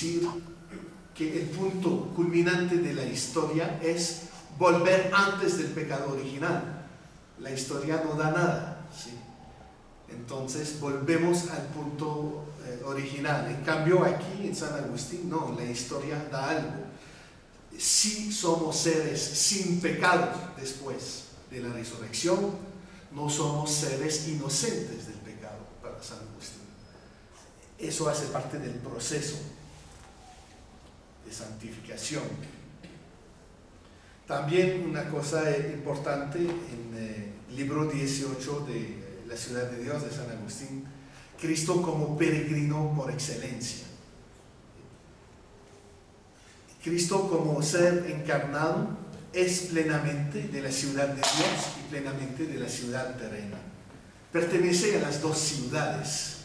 decir que el punto culminante de la historia es volver antes del pecado original. La historia no da nada, ¿sí? Entonces volvemos al punto original. En cambio aquí en San Agustín no, la historia da algo. Sí somos seres sin pecado después de la resurrección, no somos seres inocentes del pecado para San Agustín. Eso hace parte del proceso de santificación. También una cosa importante en el libro 18 de La Ciudad de Dios de San Agustín, Cristo como peregrino por excelencia. Cristo como ser encarnado es plenamente de la ciudad de Dios y plenamente de la ciudad terrena. Pertenece a las dos ciudades.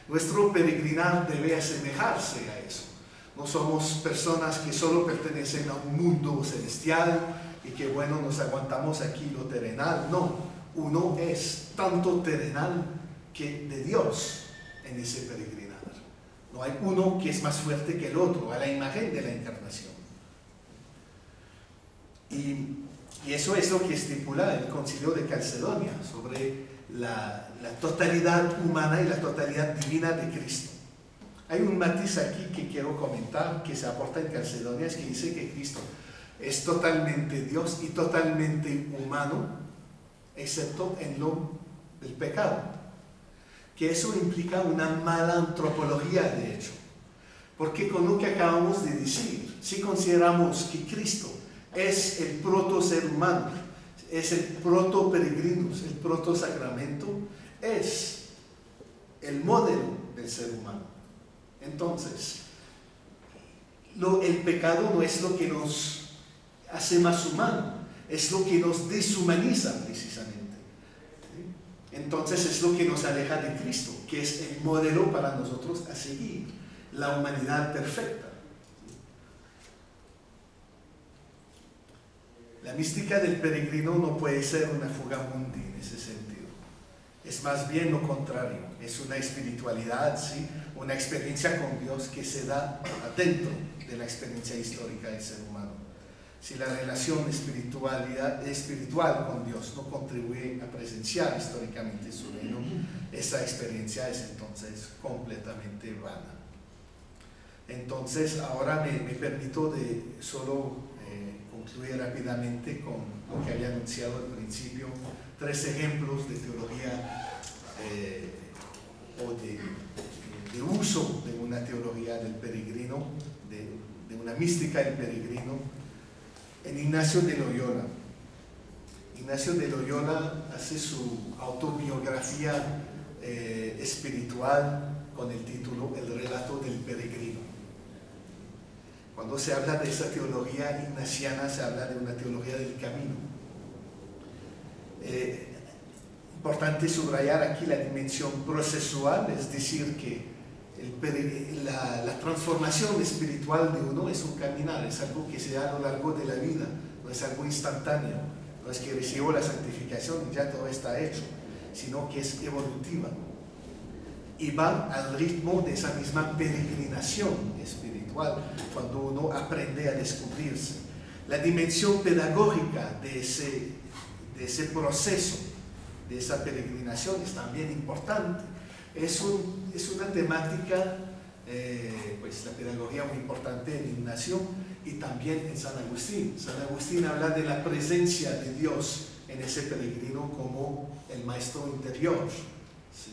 Nuestro peregrinar debe asemejarse a eso. No somos personas que solo pertenecen a un mundo celestial y que bueno, nos aguantamos aquí lo terrenal. No, uno es tanto terrenal que de Dios en ese peregrinar. No hay uno que es más fuerte que el otro, a la imagen de la encarnación. Y eso es lo que estipula el Concilio de Calcedonia sobre la totalidad humana y la totalidad divina de Cristo. Hay un matiz aquí que quiero comentar que se aporta en Calcedonia, es que dice que Cristo es totalmente Dios y totalmente humano, excepto en el pecado. Que eso implica una mala antropología, de hecho. Porque con lo que acabamos de decir, si consideramos que Cristo es el proto ser humano, es el proto peregrinos, el proto sacramento, es el modelo del ser humano. Entonces, el pecado no es lo que nos hace más humanos, es lo que nos deshumaniza precisamente. Entonces es lo que nos aleja de Cristo, que es el modelo para nosotros a seguir, la humanidad perfecta. La mística del peregrino no puede ser una fugamundi en ese sentido. Es más bien lo contrario, es una espiritualidad, ¿sí? Una experiencia con Dios que se da adentro de la experiencia histórica del ser humano. Si la relación espiritual con Dios no contribuye a presenciar históricamente su reino, esa experiencia es entonces completamente vana. Entonces, ahora me permito de solo concluir rápidamente con lo que había anunciado al principio, 3 ejemplos de teología o de uso de una teología del peregrino, de una mística del peregrino, en Ignacio de Loyola. Ignacio de Loyola hace su autobiografía espiritual con el título El relato del peregrino. Cuando se habla de esa teología ignaciana, se habla de una teología del camino. Importante subrayar aquí la dimensión procesual, es decir, que la transformación espiritual de uno es un caminar, es algo que se da a lo largo de la vida, no es algo instantáneo, no es que recibo la santificación y ya todo está hecho, sino que es evolutiva y va al ritmo de esa misma peregrinación espiritual cuando uno aprende a descubrirse. La dimensión pedagógica de ese proceso, de esa peregrinación es también importante. Es una temática, pues la pedagogía muy importante en Ignacio y también en San Agustín. San Agustín habla de la presencia de Dios en ese peregrino como el maestro interior, ¿sí?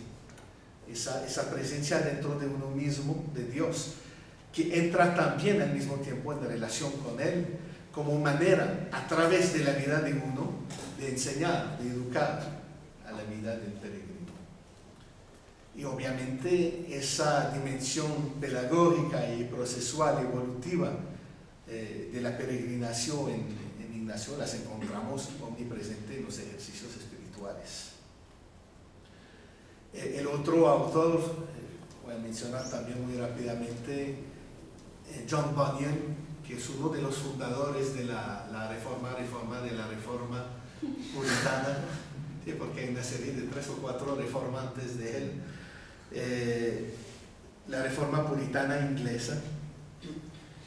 Esa presencia dentro de uno mismo de Dios, que entra también al mismo tiempo en relación con Él, como manera, a través de la vida de uno, de enseñar, de educar a la vida del peregrino. Y obviamente esa dimensión pedagógica y procesual, evolutiva de la peregrinación en Ignacio las encontramos omnipresente en los ejercicios espirituales. El otro autor, voy a mencionar también muy rápidamente, John Bunyan, que es uno de los fundadores de la reforma puritana, ¿sí? Porque hay una serie de 3 o 4 reformantes de él. La reforma puritana inglesa,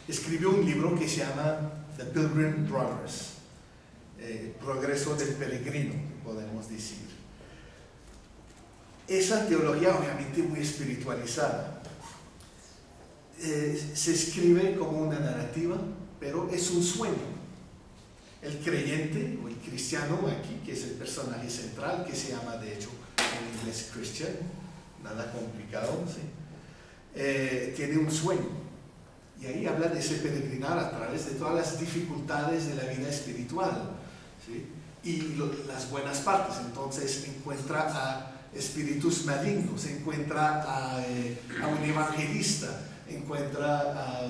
escribió un libro que se llama The Pilgrim Progress, Progreso del Peregrino, podemos decir. Esa teología obviamente muy espiritualizada. Se escribe como una narrativa, pero es un sueño. El creyente o el cristiano aquí, que es el personaje central, que se llama de hecho en inglés Christian, nada complicado, ¿sí? Tiene un sueño. Y ahí habla de ese peregrinar a través de todas las dificultades de la vida espiritual, ¿sí? Y las buenas partes. Entonces encuentra a espíritus malignos, encuentra a un evangelista, encuentra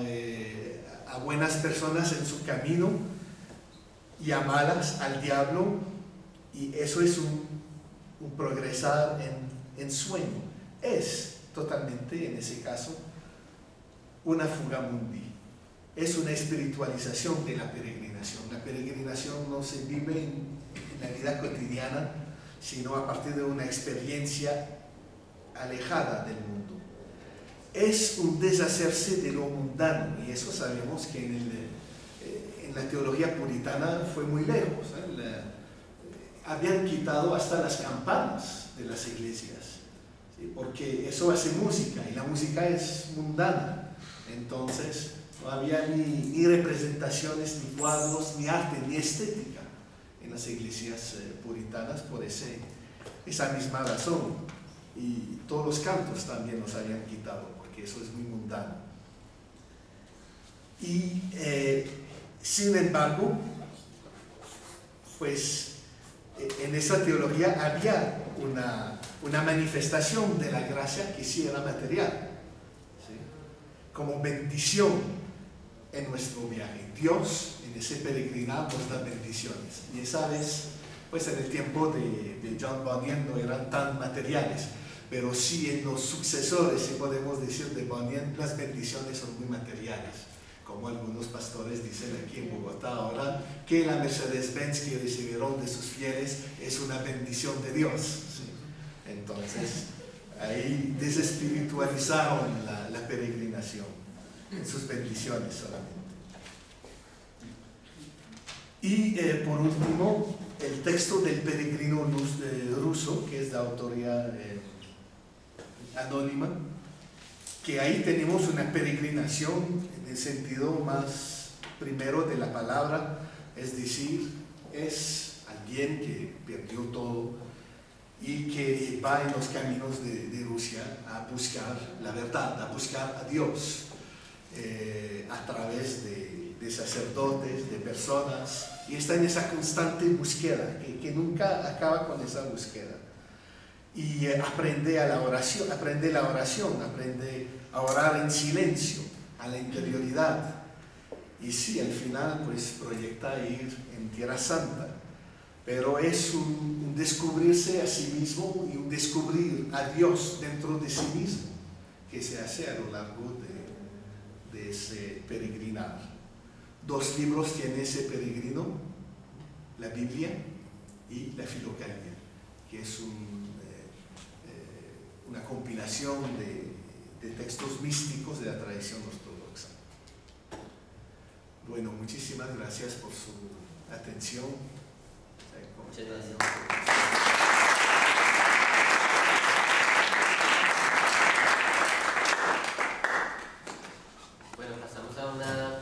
a buenas personas en su camino y a malas, al diablo, y eso es un progresar en sueño. Es totalmente, en ese caso, una fuga mundi. Es una espiritualización de la peregrinación. La peregrinación no se vive en la vida cotidiana, sino a partir de una experiencia alejada del mundo. Es un deshacerse de lo mundano, y eso sabemos que en la teología puritana fue muy lejos. Habían quitado hasta las campanas de las iglesias, ¿sí? Porque eso hace música, y la música es mundana. Entonces no había ni representaciones, ni cuadros, ni arte, ni estética en las iglesias puritanas por esa misma razón. Y todos los cantos también los habían quitado, porque eso es muy mundano. Y sin embargo, pues en esa teología había una manifestación de la gracia que sí era material, ¿sí? Como bendición en nuestro viaje. Dios en ese peregrinar nos da bendiciones. Y esa vez, pues en el tiempo de John Bunyan no eran tan materiales, pero sí en los sucesores, si podemos decir, de Bunyan, las bendiciones son muy materiales. Como algunos pastores dicen aquí en Bogotá ahora, que la Mercedes-Benz que recibieron de sus fieles es una bendición de Dios, ¿sí? Entonces, ahí desespiritualizaron la peregrinación en sus bendiciones solamente. Y por último, el texto del peregrino ruso, que es de autoría anónima, que ahí tenemos una peregrinación en el sentido más primero de la palabra, es decir, es alguien que perdió todo y que va en los caminos de Rusia a buscar la verdad, a buscar a Dios a través de sacerdotes, de personas, y está en esa constante búsqueda que nunca acaba con esa búsqueda. Y aprende la oración, aprende a orar en silencio, a la interioridad. Y sí, al final pues proyecta ir en Tierra Santa, pero es un descubrirse a sí mismo y un descubrir a Dios dentro de sí mismo que se hace a lo largo de ese peregrinar. 2 libros tiene ese peregrino, la Biblia y la Filocalia, que es una compilación de textos místicos de la tradición ortodoxa. Bueno, muchísimas gracias por su atención. Muchas gracias. Bueno, pasamos a una